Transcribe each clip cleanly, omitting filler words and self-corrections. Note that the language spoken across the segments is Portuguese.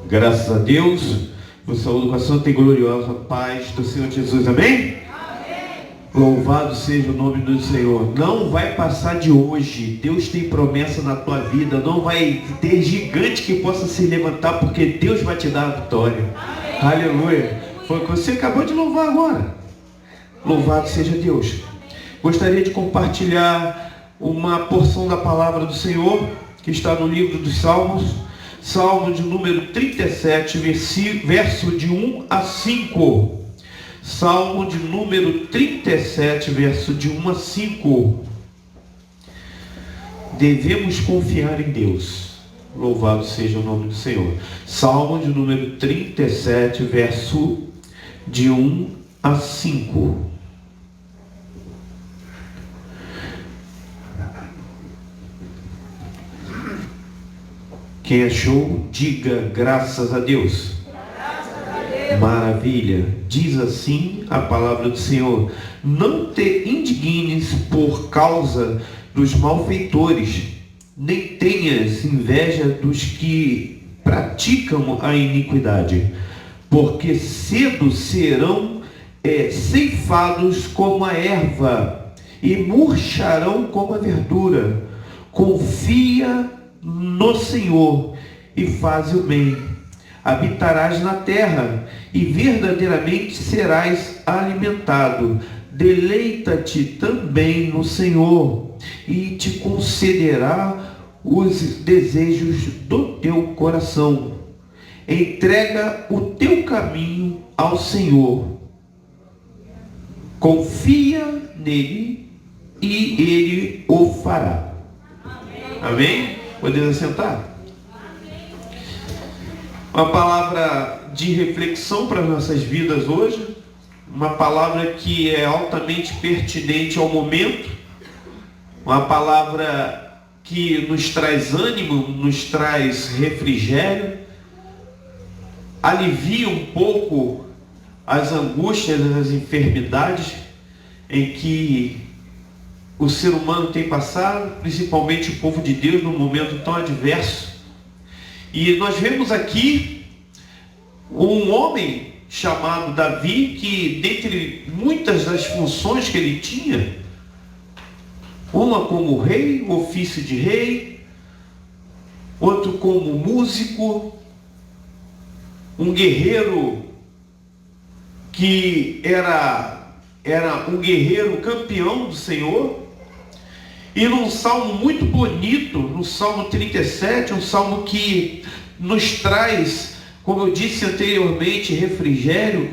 Graças a Deus, vos saúdo com a santa e gloriosa paz do Senhor Jesus, amém? Louvado seja o nome do Senhor. Não vai passar de hoje. Deus tem promessa na tua vida. Não vai ter gigante que possa se levantar, porque Deus vai te dar a vitória. Amém. Aleluia. Foi o que você acabou de louvar agora. Louvado seja Deus. Gostaria de compartilhar uma porção da palavra do Senhor que está no livro dos Salmos. Salmo de número 37, verso de 1 a 5. Salmo de número 37, verso de 1 a 5. Devemos confiar em Deus. Louvado seja o nome do Senhor. Salmo de número 37, verso de 1 a 5. Quem achou, diga graças a Deus. Maravilha. Diz assim a palavra do Senhor: não te indignes por causa dos malfeitores, nem tenhas inveja dos que praticam a iniquidade, porque cedo serão ceifados como a erva e murcharão como a verdura. Confia no Senhor e faz o bem. Habitarás na terra e verdadeiramente serás alimentado. Deleita-te também no Senhor e te concederá os desejos do teu coração. Entrega o teu caminho ao Senhor. Confia nele e ele o fará. Amém? Podemos sentar? Uma palavra de reflexão para as nossas vidas hoje, uma palavra que é altamente pertinente ao momento, uma palavra que nos traz ânimo, nos traz refrigério, alivia um pouco as angústias, as enfermidades em que o ser humano tem passado, principalmente o povo de Deus, num momento tão adverso. E nós vemos aqui um homem chamado Davi, que dentre muitas das funções que ele tinha, uma como rei, o ofício de rei, outro como músico, um guerreiro que era um guerreiro campeão do Senhor. E num salmo muito bonito, no Salmo 37, um salmo que nos traz, como eu disse anteriormente, refrigério,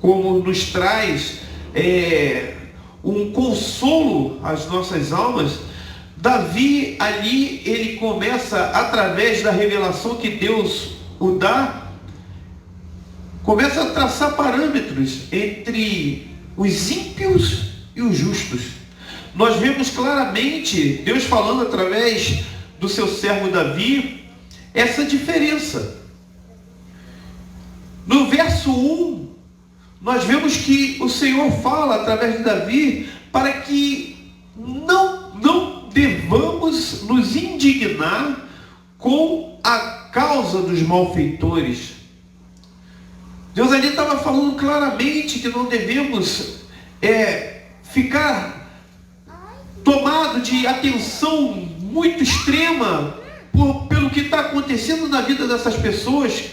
como nos traz um consolo às nossas almas. Davi ali, ele começa, através da revelação que Deus o dá, começa a traçar parâmetros entre os ímpios e os justos. Nós vemos claramente Deus falando através do seu servo Davi essa diferença. No verso 1, nós vemos que o Senhor fala através de Davi para que não devamos nos indignar com a causa dos malfeitores. Deus ali estava falando claramente que não devemos ficar tomado de atenção muito extrema pelo que está acontecendo na vida dessas pessoas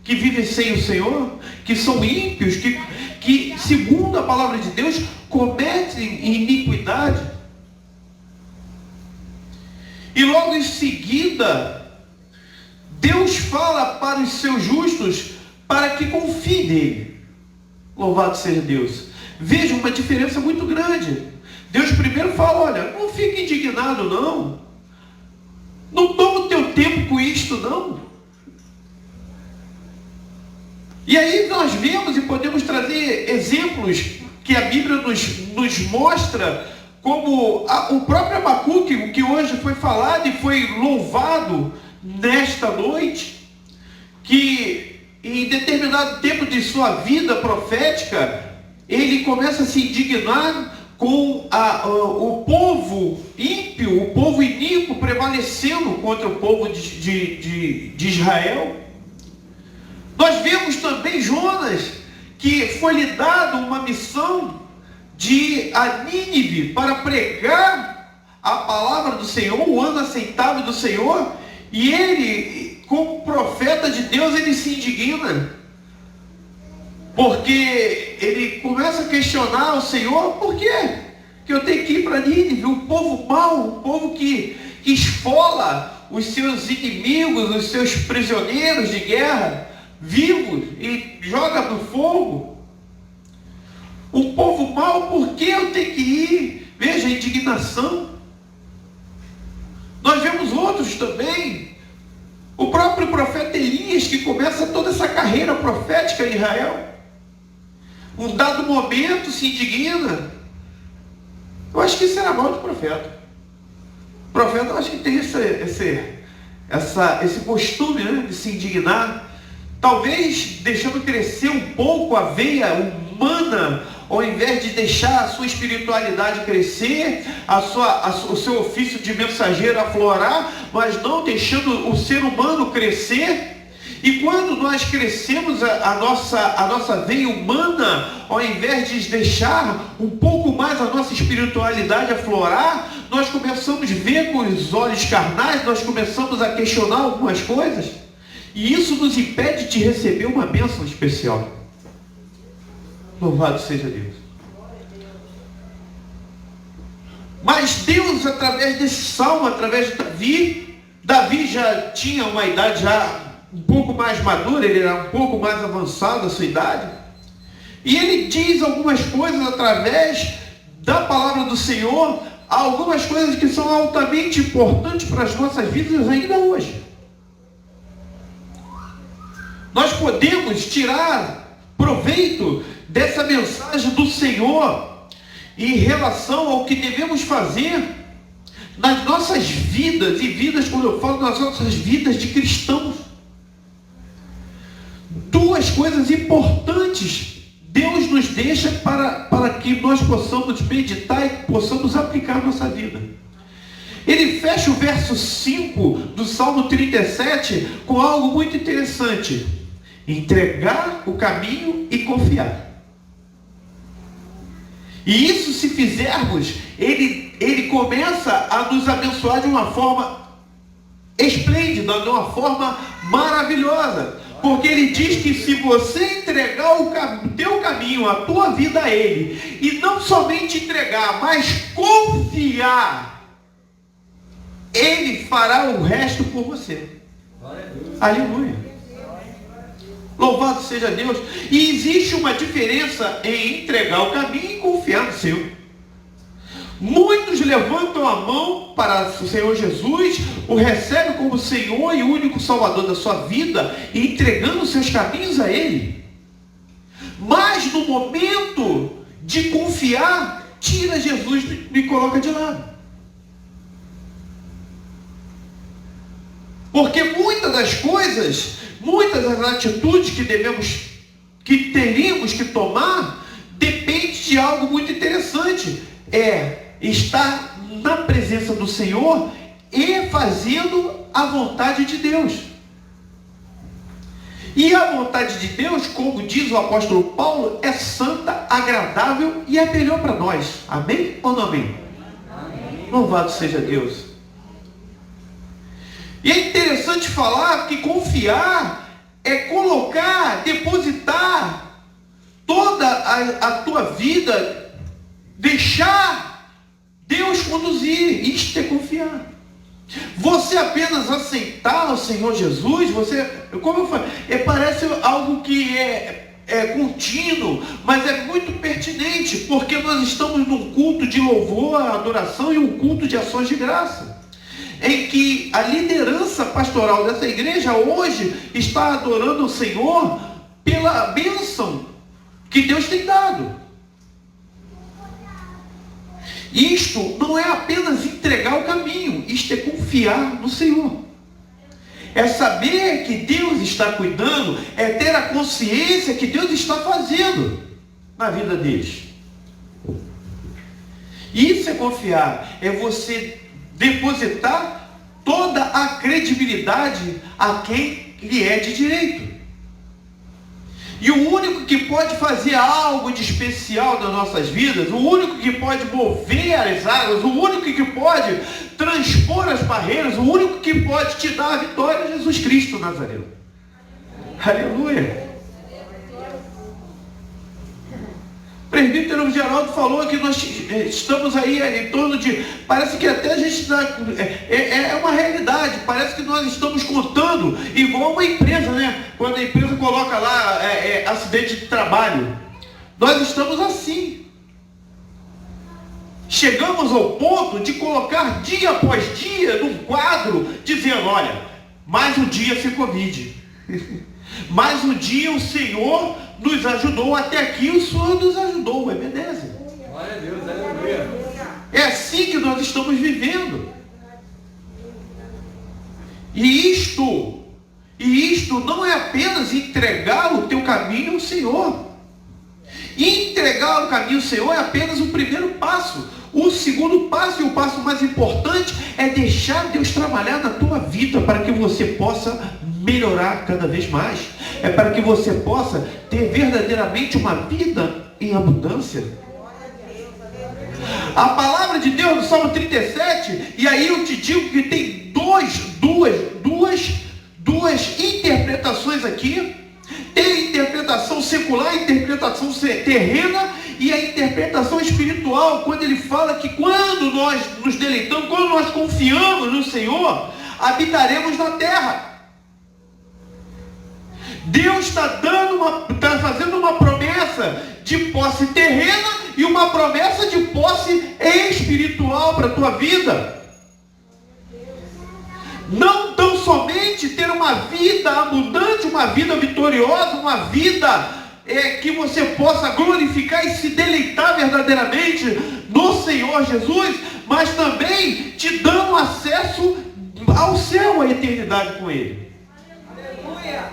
que vivem sem o Senhor, que são ímpios, que segundo a palavra de Deus, cometem iniquidade. E logo em seguida, Deus fala para os seus justos para que confiem nele. Louvado seja Deus. Veja uma diferença muito grande. Deus primeiro fala: olha, não fique indignado não. Não toma o teu tempo com isto não. E aí nós vemos e podemos trazer exemplos que a Bíblia nos mostra, como o próprio Abacuque, o que hoje foi falado e foi louvado nesta noite, que em determinado tempo de sua vida profética, ele começa a se indignar com o povo ímpio, o povo iníquo prevalecendo contra o povo de Israel. Nós vemos também Jonas, que foi lhe dado uma missão de ir a Nínive para pregar a palavra do Senhor, o ano aceitável do Senhor, e ele, como profeta de Deus, ele se indigna, porque ele começa a questionar o Senhor: por quê que eu tenho que ir para Nínive, um povo mau, um povo que esfola os seus inimigos, os seus prisioneiros de guerra, vivos, e joga no fogo? Um povo mau, por que eu tenho que ir? Veja a indignação. Nós vemos outros também. O próprio profeta Elias, que começa toda essa carreira profética em Israel, um dado momento se indigna. Eu acho que isso era mal de profeta. O profeta, eu acho que tem esse costume, né, de se indignar, talvez deixando crescer um pouco a veia humana, ao invés de deixar a sua espiritualidade crescer, o seu ofício de mensageiro aflorar, mas não deixando o ser humano crescer. E quando nós crescemos a nossa veia humana, ao invés de deixar um pouco mais a nossa espiritualidade aflorar, nós começamos a ver com os olhos carnais, nós começamos a questionar algumas coisas, e isso nos impede de receber uma bênção especial. Louvado seja Deus. Mas Deus, através desse salmo, através de Davi já tinha uma idade já um pouco mais madura, ele era um pouco mais avançado a sua idade, e ele diz algumas coisas através da palavra do Senhor, algumas coisas que são altamente importantes para as nossas vidas ainda hoje. Nós podemos tirar proveito dessa mensagem do Senhor em relação ao que devemos fazer nas nossas vidas, e vidas, quando eu falo nas nossas vidas de cristãos. Duas coisas importantes Deus nos deixa para que nós possamos meditar e possamos aplicar a nossa vida. Ele fecha o verso 5 do Salmo 37 com algo muito interessante: entregar o caminho e confiar. E isso, se fizermos, ele começa a nos abençoar de uma forma esplêndida, de uma forma maravilhosa. Porque ele diz que se você entregar o teu caminho, a tua vida a ele, e não somente entregar, mas confiar, ele fará o resto por você. Aleluia. Louvado seja Deus. E existe uma diferença em entregar o caminho e confiar no Senhor. Muitos levantam a mão para o Senhor Jesus, o recebem como Senhor e único Salvador da sua vida, entregando os seus caminhos a Ele. Mas no momento de confiar, tira Jesus e me coloca de lado. Porque muitas das coisas, muitas das atitudes que teríamos que tomar, depende de algo muito interessante. Estar na presença do Senhor e fazendo a vontade de Deus. E a vontade de Deus, como diz o apóstolo Paulo, é santa, agradável e é melhor para nós. Amém ou não amém? Amém. Louvado seja Deus. E é interessante falar que confiar é colocar, depositar toda a tua vida, deixar Deus conduzir. Isto é confiar. Você apenas aceitar o Senhor Jesus, como eu falei, parece algo que é contínuo, mas é muito pertinente, porque nós estamos num culto de louvor, adoração e um culto de ações de graça, em que a liderança pastoral dessa igreja hoje está adorando o Senhor pela bênção que Deus tem dado. Isto não é apenas entregar o caminho, isto é confiar no Senhor. É saber que Deus está cuidando, é ter a consciência que Deus está fazendo na vida deles. Isso é confiar, é você depositar toda a credibilidade a quem lhe é de direito. E o único que pode fazer algo de especial nas nossas vidas, o único que pode mover as águas, o único que pode transpor as barreiras, o único que pode te dar a vitória é Jesus Cristo Nazareno. Aleluia. O presbítero Geraldo falou que nós estamos aí em torno de... Parece que até a gente está... É uma realidade. Parece que nós estamos contando igual uma empresa, né? Quando a empresa coloca lá acidente de trabalho. Nós estamos assim. Chegamos ao ponto de colocar dia após dia num quadro, dizendo, olha, mais um dia sem Covid. Mais um dia o Senhor nos ajudou, até aqui o Senhor nos ajudou, é beleza. Glória a Deus, aleluia. É assim que nós estamos vivendo. E isto não é apenas entregar o teu caminho ao Senhor. Entregar o caminho ao Senhor é apenas o primeiro passo. O segundo passo, e o passo mais importante, é deixar Deus trabalhar na tua vida para que você possa melhorar cada vez mais. É para que você possa ter verdadeiramente uma vida em abundância. A palavra de Deus no Salmo 37, e aí eu te digo que tem duas interpretações aqui. Tem a interpretação secular, a interpretação terrena e a interpretação espiritual, quando ele fala que quando nós nos deleitamos, quando nós confiamos no Senhor, habitaremos na terra. Deus está fazendo uma promessa de posse terrena e uma promessa de posse espiritual para a tua vida. Não tão somente ter uma vida abundante, uma vida vitoriosa, uma vida que você possa glorificar e se deleitar verdadeiramente no Senhor Jesus, mas também te dando acesso ao céu, à eternidade com Ele. Aleluia!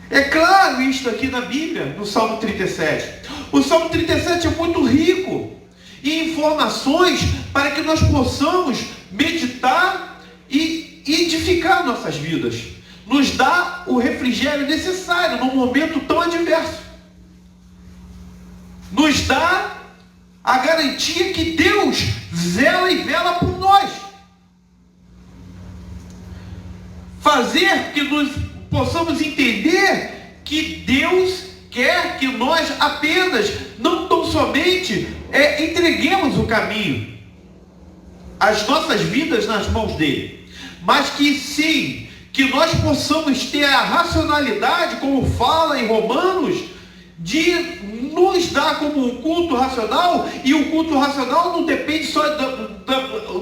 É claro isto aqui na Bíblia, no Salmo 37. O Salmo 37 é muito rico em informações para que nós possamos meditar e edificar nossas vidas. Nos dá o refrigério necessário num momento tão adverso. Nos dá a garantia que Deus zela e vela por nós. Fazer que nós possamos entender que Deus quer que nós apenas, não tão somente, entreguemos o caminho, as nossas vidas nas mãos dele, mas que sim, que nós possamos ter a racionalidade, como fala em Romanos, de nos dar como um culto racional, e o culto racional não depende só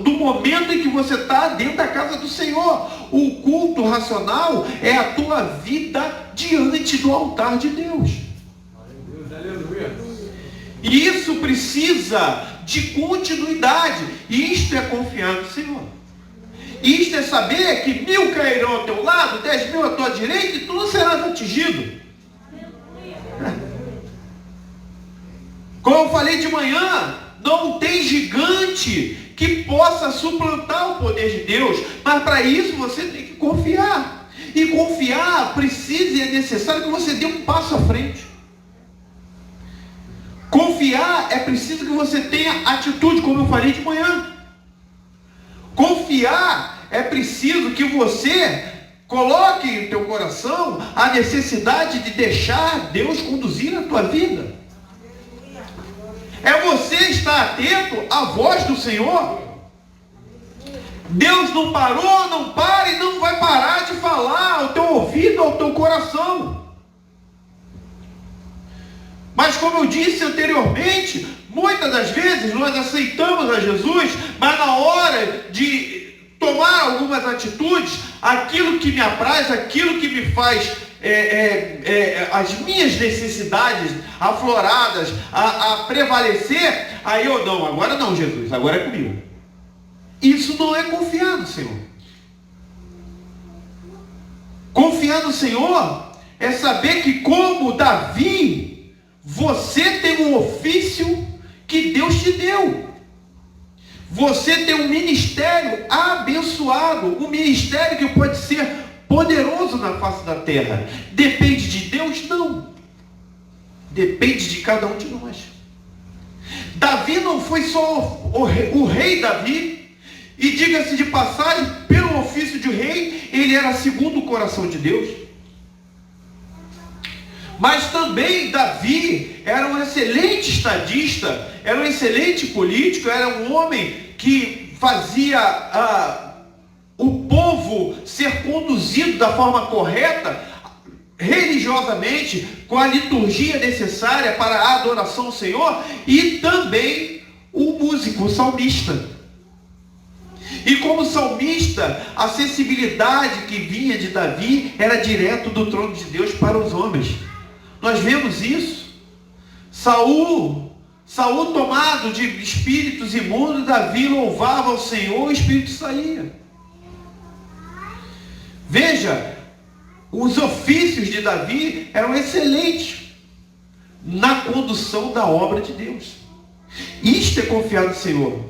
do momento em que você está dentro da casa do Senhor. O culto racional é a tua vida diante do altar de Deus. Aleluia. E isso precisa de continuidade. E isto é confiar no Senhor. Isto é saber que 1000 cairão ao teu lado, 10.000 à tua direita, e tu não serás atingido. Como eu falei de manhã, não tem gigante que possa suplantar o poder de Deus, mas para isso você tem que confiar. E confiar precisa e é necessário que você dê um passo à frente. Confiar é preciso que você tenha atitude, como eu falei de manhã. Confiar é preciso que você coloque em teu coração a necessidade de deixar Deus conduzir a tua vida. É você estar atento à voz do Senhor. Deus não parou, não para e não vai parar de falar ao teu ouvido, ao teu coração. Mas como eu disse anteriormente, muitas das vezes nós aceitamos a Jesus, mas na hora de tomar algumas atitudes, aquilo que me apraz, aquilo que me faz as minhas necessidades afloradas a prevalecer, aí eu não, agora não, Jesus, agora é comigo. Isso não é confiar no Senhor. Confiar no Senhor é saber que, como Davi, você tem um ofício que Deus te deu. Você tem um ministério abençoado, um ministério que pode ser poderoso na face da terra. Depende de Deus? Não. Depende de cada um de nós. Davi não foi só o rei Davi, e diga-se de passagem, pelo ofício de rei, ele era segundo o coração de Deus. Mas também Davi era um excelente estadista, era um excelente político, era um homem que fazia o povo ser conduzido da forma correta, religiosamente, com a liturgia necessária para a adoração ao Senhor, e também o músico, o salmista. E como salmista, a sensibilidade que vinha de Davi era direto do trono de Deus para os homens. Nós vemos isso. Saul tomado de espíritos imundos, Davi louvava ao Senhor, o espírito saía. Veja, os ofícios de Davi eram excelentes na condução da obra de Deus. Isto é confiar no Senhor.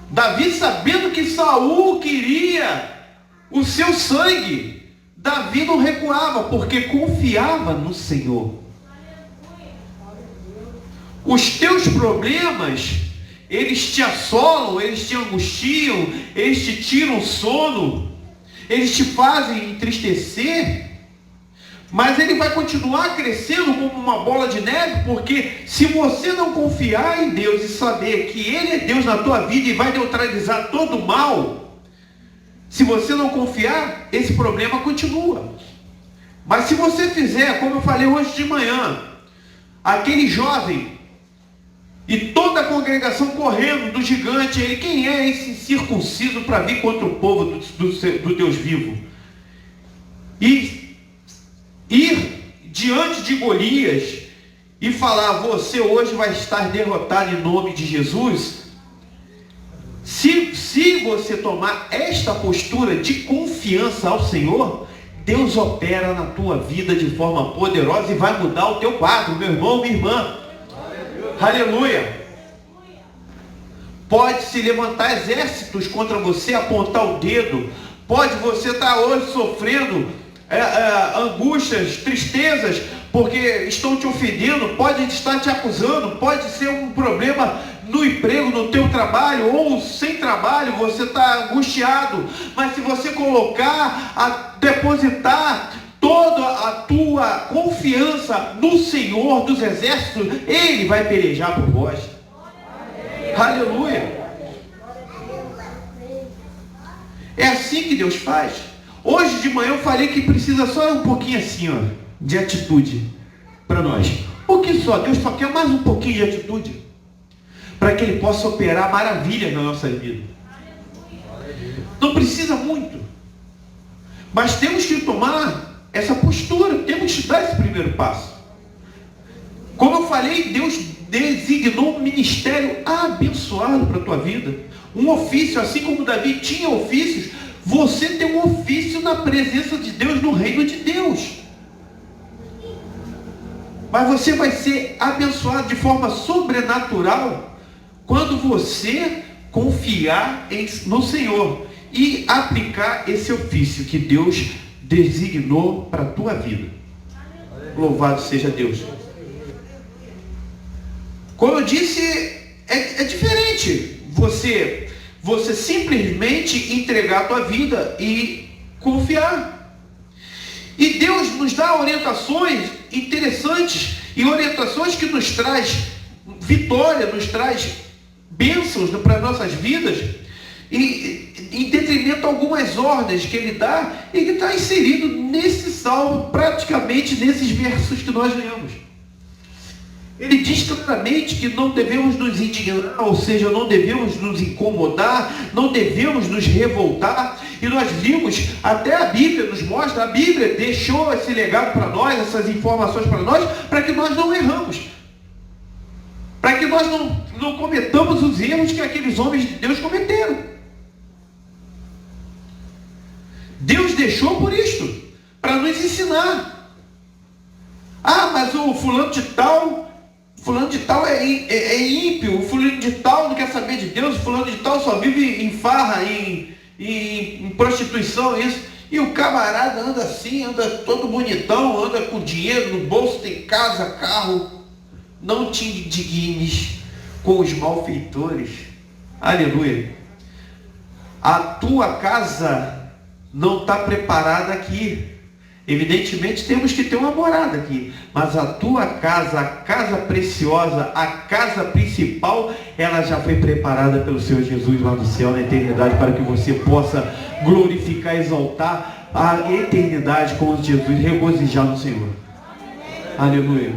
Davi, sabendo que Saul queria o seu sangue, Davi não recuava, porque confiava no Senhor. Os teus problemas, eles te assolam, eles te angustiam, eles te tiram o sono, eles te fazem entristecer, mas ele vai continuar crescendo como uma bola de neve, porque se você não confiar em Deus e saber que Ele é Deus na tua vida e vai neutralizar todo o mal, se você não confiar, esse problema continua. Mas se você fizer, como eu falei hoje de manhã, aquele jovem e toda a congregação correndo do gigante, ele, quem é esse circunciso para vir contra o povo do Deus vivo? E ir diante de Golias e falar, você hoje vai estar derrotado em nome de Jesus. Se você tomar esta postura de confiança ao Senhor, Deus opera na tua vida de forma poderosa e vai mudar o teu quadro, meu irmão, minha irmã. Aleluia. Pode se levantar exércitos contra você, apontar o dedo. Pode você estar hoje sofrendo angústias, tristezas, porque estão te ofendendo, pode estar te acusando, pode ser um problema no emprego, no teu trabalho, ou sem trabalho, você está angustiado, mas se você depositar toda a tua confiança no Senhor dos exércitos, Ele vai pelejar por vós. Aleluia. É assim que Deus faz. Hoje de manhã eu falei que precisa só um pouquinho assim, ó, de atitude para nós. Um pouquinho só, Deus só quer mais um pouquinho de atitude para que Ele possa operar maravilhas na nossa vida. Não precisa muito, mas temos que tomar essa postura, temos que dar esse primeiro passo. Como eu falei, Deus designou um ministério abençoado para a tua vida, um ofício, assim como Davi tinha ofícios. Você tem um ofício na presença de Deus, no reino de Deus. Mas você vai ser abençoado de forma sobrenatural quando você confiar no Senhor e aplicar esse ofício que Deus designou para a tua vida. Louvado seja Deus. Como eu disse, é diferente você simplesmente entregar a tua vida e confiar. E Deus nos dá orientações interessantes, e orientações que nos traz vitória, nos traz bênçãos para nossas vidas, e em detrimento a algumas ordens que Ele dá, e que está inserido nesse salmo, praticamente nesses versos que nós lemos. Ele diz claramente que não devemos nos indignar, ou seja, não devemos nos incomodar, não devemos nos revoltar. E nós vimos, até a Bíblia nos mostra, a Bíblia deixou esse legado para nós, essas informações para nós, para que nós não erramos. Para que nós não cometamos os erros que aqueles homens de Deus cometeram. Deus deixou por isto, para nos ensinar. Ah, mas o fulano de tal é ímpio, o fulano de tal não quer saber de Deus, fulano de tal só vive em farra, em prostituição, isso. E o camarada anda assim, anda todo bonitão, anda com dinheiro no bolso, tem casa, carro. Não te indignes com os malfeitores. Aleluia. A tua casa não está preparada aqui. Evidentemente temos que ter uma morada aqui, mas a tua casa, a casa preciosa, a casa principal, ela já foi preparada pelo Senhor Jesus lá no céu, na eternidade, para que você possa glorificar, exaltar a eternidade com Jesus, regozijar no Senhor. Aleluia.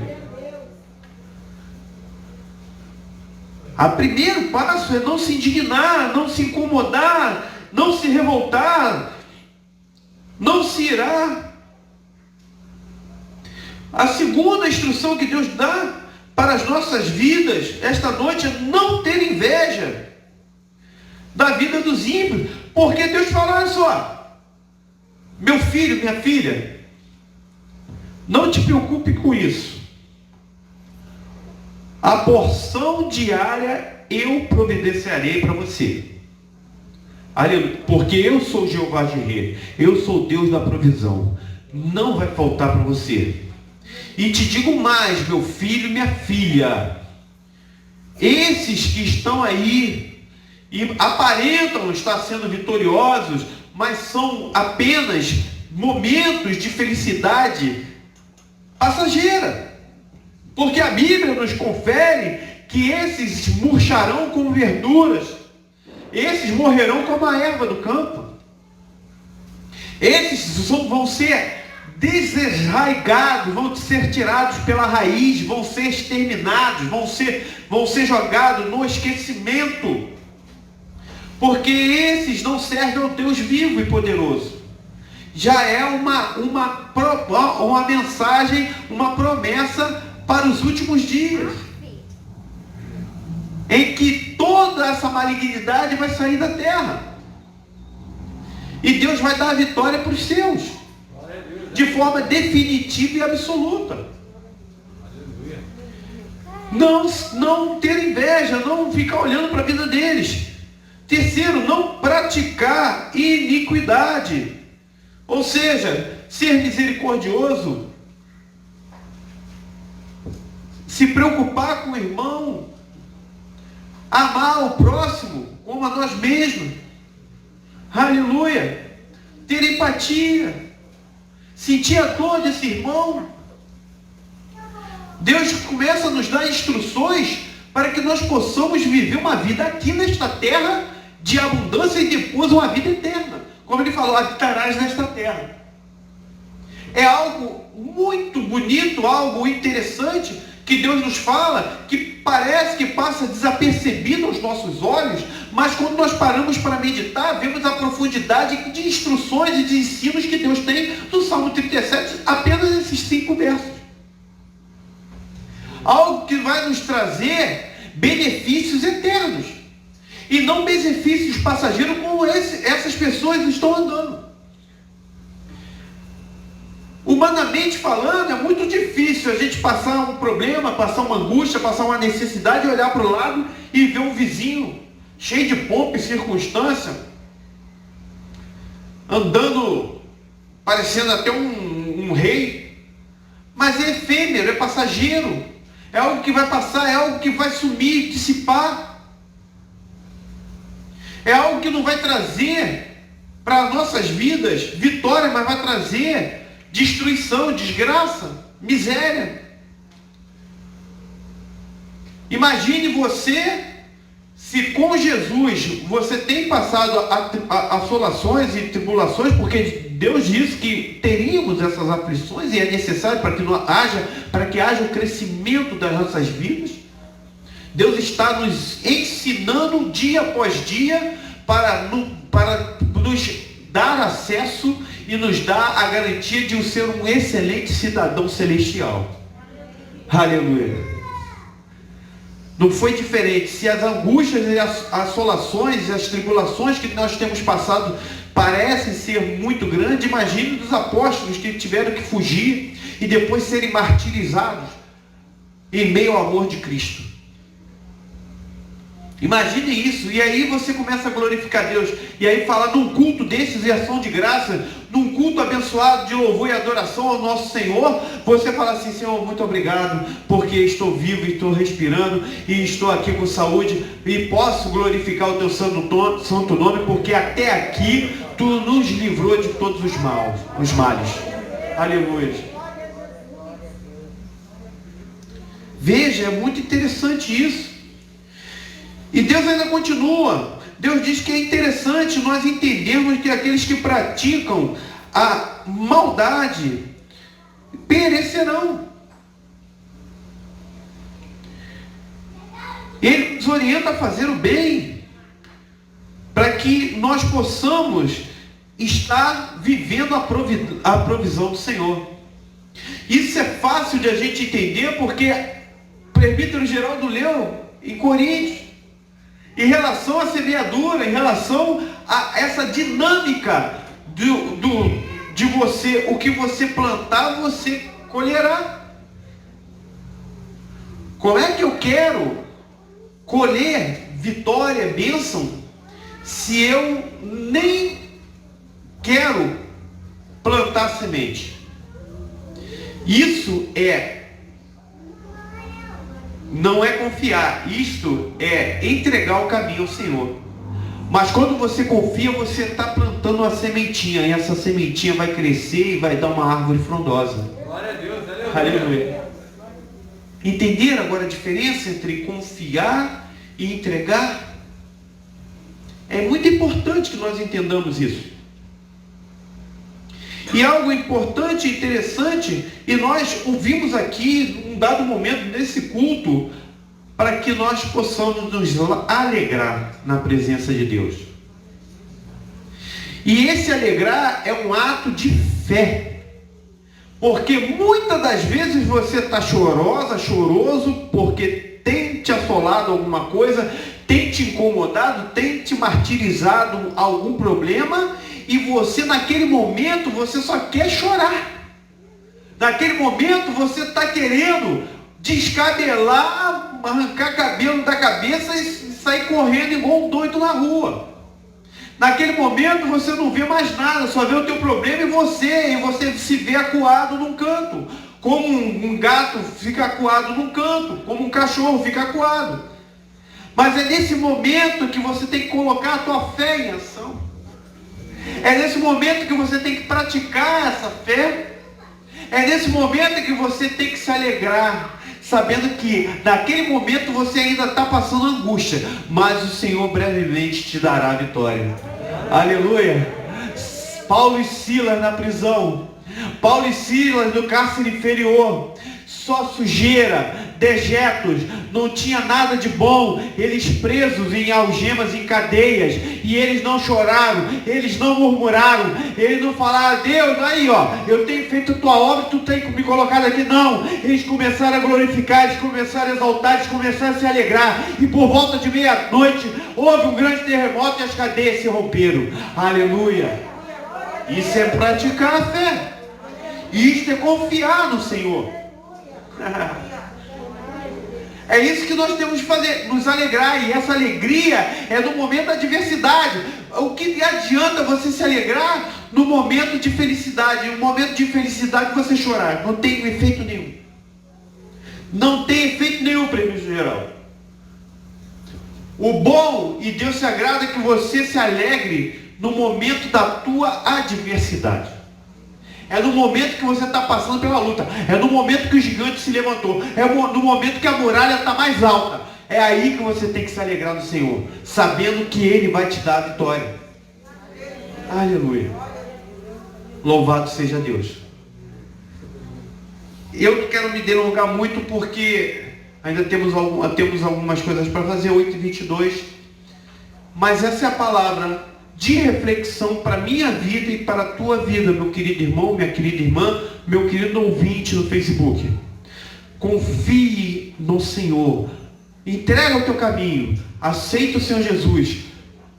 O primeiro passo é não se indignar, não se incomodar, não se revoltar, não se irar. A segunda instrução que Deus dá para as nossas vidas esta noite é não ter inveja da vida dos ímpios, porque Deus fala: olha só, meu filho, minha filha, não te preocupe com isso. A porção diária eu providenciarei para você. Aleluia. Porque eu sou Jeová Jireh, eu sou o Deus da provisão. Não vai faltar para você. E te digo mais, meu filho e minha filha, esses que estão aí e aparentam estar sendo vitoriosos, mas são apenas momentos de felicidade passageira. Porque a Bíblia nos confere que esses murcharão como verduras, esses morrerão como a erva do campo. Esses vão ser desarraigados, vão ser tirados pela raiz, vão ser exterminados, vão ser jogados no esquecimento, porque esses não servem ao Deus vivo e poderoso. Já é uma mensagem, uma promessa para os últimos dias, em que toda essa malignidade vai sair da terra, e Deus vai dar a vitória para os seus, de forma definitiva e absoluta. Não ter inveja, não ficar olhando para a vida deles. Terceiro, não praticar iniquidade, ou seja, ser misericordioso, se preocupar com o irmão, amar o próximo como a nós mesmos. Aleluia. Ter empatia, sentir a dor desse irmão. Deus começa a nos dar instruções para que nós possamos viver uma vida aqui nesta terra de abundância e depois uma vida eterna. Como ele falou, habitarás nesta terra. É algo muito bonito, algo interessante que Deus nos fala, que parece que passa desapercebido aos nossos olhos, mas quando nós paramos para meditar, vemos a profundidade de instruções e de ensinos que Deus tem no Salmo 37, apenas esses 5 versos. Algo que vai nos trazer benefícios eternos, e não benefícios passageiros como essas pessoas estão andando. Humanamente falando, é muito difícil a gente passar um problema, passar uma angústia, passar uma necessidade, olhar para o lado e ver um vizinho cheio de pompa e circunstância, andando, parecendo até um rei. Mas é efêmero, é passageiro, é algo que vai passar, é algo que vai sumir, dissipar. É algo que não vai trazer para nossas vidas vitória, mas vai trazer destruição, desgraça, miséria. Imagine você, se com Jesus você tem passado assolações e tribulações, porque Deus disse que teríamos essas aflições e é necessário para que haja o crescimento das nossas vidas. Deus está nos ensinando dia após dia para nos dar acesso e nos dá a garantia de ser um excelente cidadão celestial. Aleluia. Não foi diferente. Se as angústias e as assolações e as tribulações que nós temos passado parecem ser muito grandes, imagine dos apóstolos que tiveram que fugir e depois serem martirizados em meio ao amor de Cristo. Imagine isso, e aí você começa a glorificar Deus, e aí fala num culto desses e ação de graça, num culto abençoado de louvor e adoração ao nosso Senhor, você fala assim: Senhor, muito obrigado, porque estou vivo, estou respirando, e estou aqui com saúde, e posso glorificar o teu santo nome, porque até aqui tu nos livrou de todos os males. Aleluia. Veja, é muito interessante isso. E Deus ainda continua. Deus diz que é interessante nós entendermos que aqueles que praticam a maldade perecerão. Ele nos orienta a fazer o bem, para que nós possamos estar vivendo a provisão do Senhor. Isso é fácil de a gente entender, porque o presbítero Geraldo leu em Coríntios, em relação à semeadura, em relação a essa dinâmica de você, o que você plantar, você colherá. Como é que eu quero colher vitória, bênção, se eu nem quero plantar semente? Isso não é confiar, isto é entregar o caminho ao Senhor. Mas quando você confia, você está plantando uma sementinha, e essa sementinha vai crescer e vai dar uma árvore frondosa. Glória a Deus, aleluia. Entenderam agora a diferença entre confiar e entregar? É muito importante que nós entendamos isso. E algo importante e interessante, e nós ouvimos aqui, num dado momento, nesse culto, para que nós possamos nos alegrar na presença de Deus. E esse alegrar é um ato de fé. Porque muitas das vezes você está choroso, porque tem te assolado alguma coisa, tem te incomodado, tem te martirizado algum problema, e você naquele momento, você só quer chorar. Naquele momento você está querendo descabelar, arrancar cabelo da cabeça e sair correndo igual um doido na rua. Naquele momento você não vê mais nada, só vê o teu problema e você se vê acuado num canto. Como um gato fica acuado num canto, como um cachorro fica acuado. Mas é nesse momento que você tem que colocar a tua fé em ação. É nesse momento que você tem que praticar essa fé. É nesse momento que você tem que se alegrar, sabendo que naquele momento você ainda está passando angústia, mas o Senhor brevemente te dará a vitória. Aleluia. Paulo e Silas na prisão, Paulo e Silas no cárcere inferior, só sujeira, dejetos, não tinha nada de bom, eles presos em algemas, em cadeias, e eles não choraram, eles não murmuraram, eles não falaram: Deus, aí ó, eu tenho feito a tua obra, tu tem me colocado aqui. Não, eles começaram a glorificar, eles começaram a exaltar, eles começaram a se alegrar, e por volta de meia-noite houve um grande terremoto e as cadeias se romperam. Aleluia. Isso é praticar a fé, isto é confiar no Senhor. É isso que nós temos de fazer, nos alegrar. E essa alegria é no momento da adversidade. O que adianta você se alegrar no momento de felicidade? No momento de felicidade você chorar, não tem efeito nenhum. Não tem efeito nenhum, presbítero geral. O bom, e Deus se agrada, que você se alegre no momento da tua adversidade. É no momento que você está passando pela luta. É no momento que o gigante se levantou. É no momento que a muralha está mais alta. É aí que você tem que se alegrar no Senhor, sabendo que Ele vai te dar a vitória. Aleluia. Louvado seja Deus. Eu não quero me delongar muito, porque ainda temos algumas coisas para fazer, 8h22. Mas essa é a palavra de reflexão para a minha vida e para a tua vida, meu querido irmão, minha querida irmã, meu querido ouvinte no Facebook. Confie no Senhor, entrega o teu caminho, aceita o Senhor Jesus,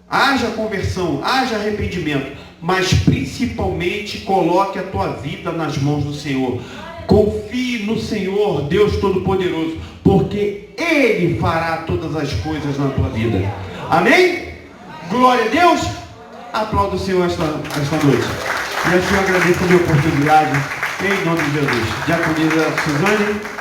haja conversão, haja arrependimento, mas principalmente coloque a tua vida nas mãos do Senhor. Confie no Senhor, Deus Todo-Poderoso, porque Ele fará todas as coisas na tua vida. Amém? Glória a Deus. Aplauda o Senhor esta noite. E assim eu agradeço a minha oportunidade, em nome de Jesus. Diaconisa Suzane.